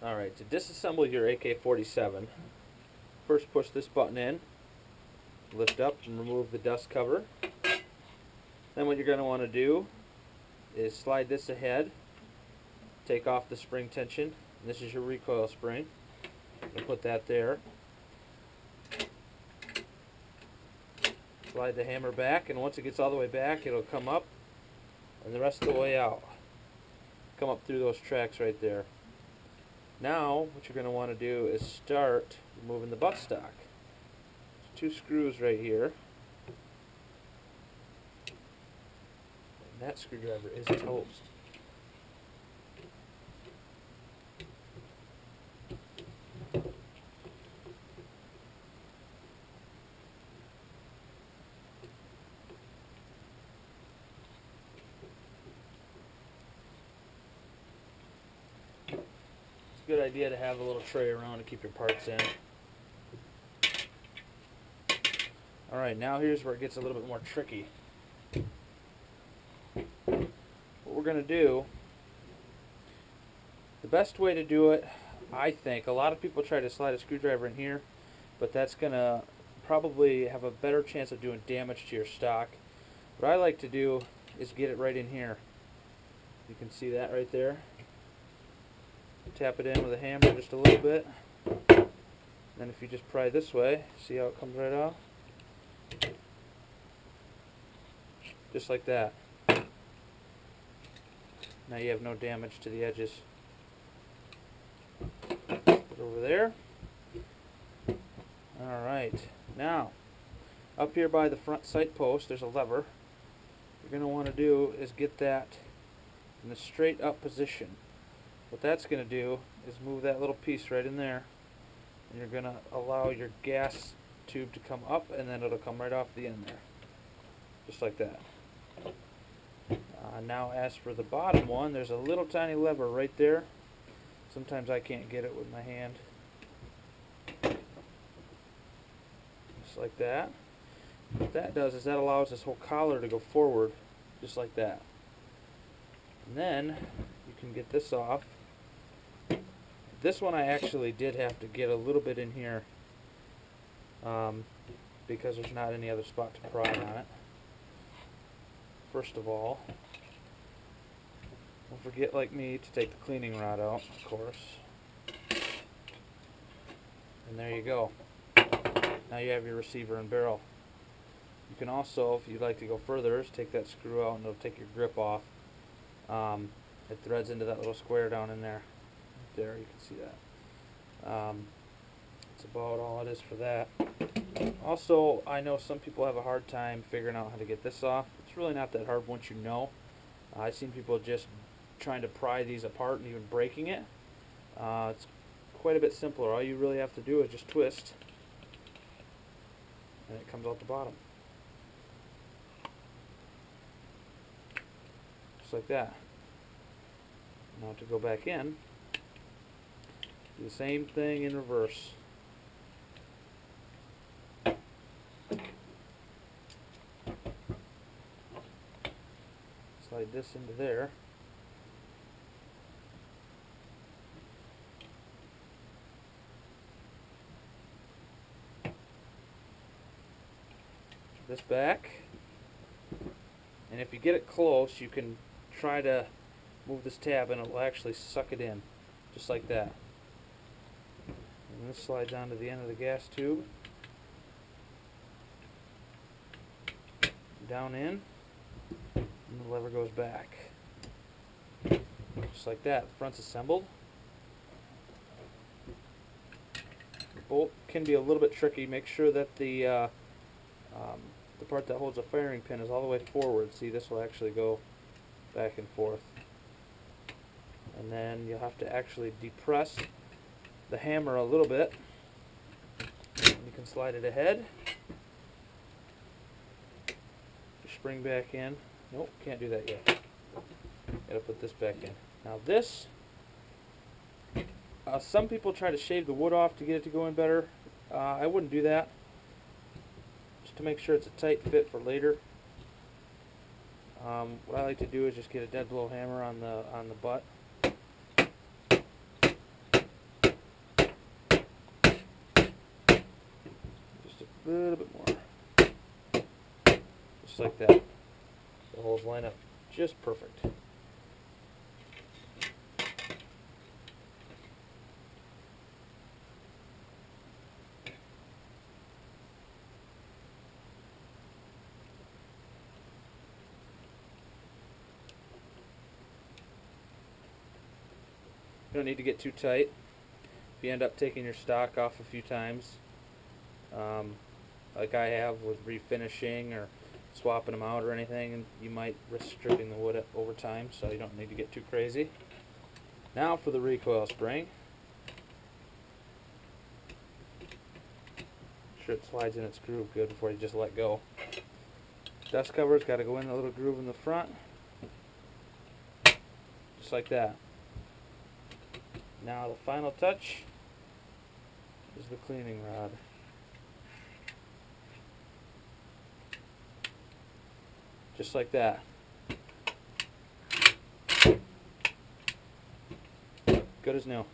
Alright, to disassemble your AK-47, first push this button in, lift up and remove the dust cover. Then what you're going to want to do is slide this ahead, take off the spring tension, and this is your recoil spring. You'll put that there. Slide the hammer back, and once it gets all the way back, it'll come up, and the rest of the way out. Come up through those tracks right there. Now, what you're going to want to do is start removing the buttstock. There's 2 screws right here. And that screwdriver is toast. Good idea to have a little tray around to keep your parts in. Alright, now here's where it gets a little bit more tricky. What we're going to do, the best way to do it, I think, a lot of people try to slide a screwdriver in here, but that's going to probably have a better chance of doing damage to your stock. What I like to do is get it right in here. You can see that right there. Tap it in with a hammer just a little bit. Then if you just pry this way, see how it comes right off? Just like that. Now you have no damage to the edges. Put it over there. Alright, now up here by the front sight post there's a lever. What you're going to want to do is get that in the straight up position. What that's going to do is move that little piece right in there, and you're going to allow your gas tube to come up, and then it'll come right off the end there. Just like that. Now as for the bottom one, there's a little tiny lever right there. Sometimes I can't get it with my hand. Just like that. What that does is that allows this whole collar to go forward, just like that. And then you can get this off. This one I actually did have to get a little bit in here because there's not any other spot to pry on it. First of all, don't forget, like me, to take the cleaning rod out, of course. And there you go. Now you have your receiver and barrel. You can also, if you'd like to go further, take that screw out and it'll take your grip off. It threads into that little square down in there. There, you can see that. That's about all it is for that. Also, I know some people have a hard time figuring out how to get this off. It's really not that hard once you know. I've seen people just trying to pry these apart and even breaking it. It's quite a bit simpler. All you really have to do is just twist, and it comes out the bottom. Just like that. Now to go back in, do the same thing in reverse. Slide this into there. This back, and if you get it close, you can try to move this tab and it'll actually suck it in, just like that. And this slides onto the end of the gas tube, down in, and the lever goes back, just like that. The front's assembled. The bolt can be a little bit tricky. Make sure that the part that holds the firing pin is all the way forward. See, this will actually go back and forth. And then you'll have to actually depress the hammer a little bit. You can slide it ahead. Spring back in. Nope, can't do that yet. Gotta put this back in. Now this, some people try to shave the wood off to get it to go in better. I wouldn't do that. Just to make sure it's a tight fit for later. What I like to do is just get a dead blow hammer on the butt. A little bit more. Just like that. The holes line up just perfect. You don't need to get too tight. If you end up taking your stock off a few times, like I have with refinishing or swapping them out or anything, you might risk stripping the wood over time, so you don't need to get too crazy. Now for the recoil spring. Make sure it slides in its groove good before you just let go. Dust cover's got to go in the little groove in the front, just like that. Now the final touch is the cleaning rod. Just like that. Good as new.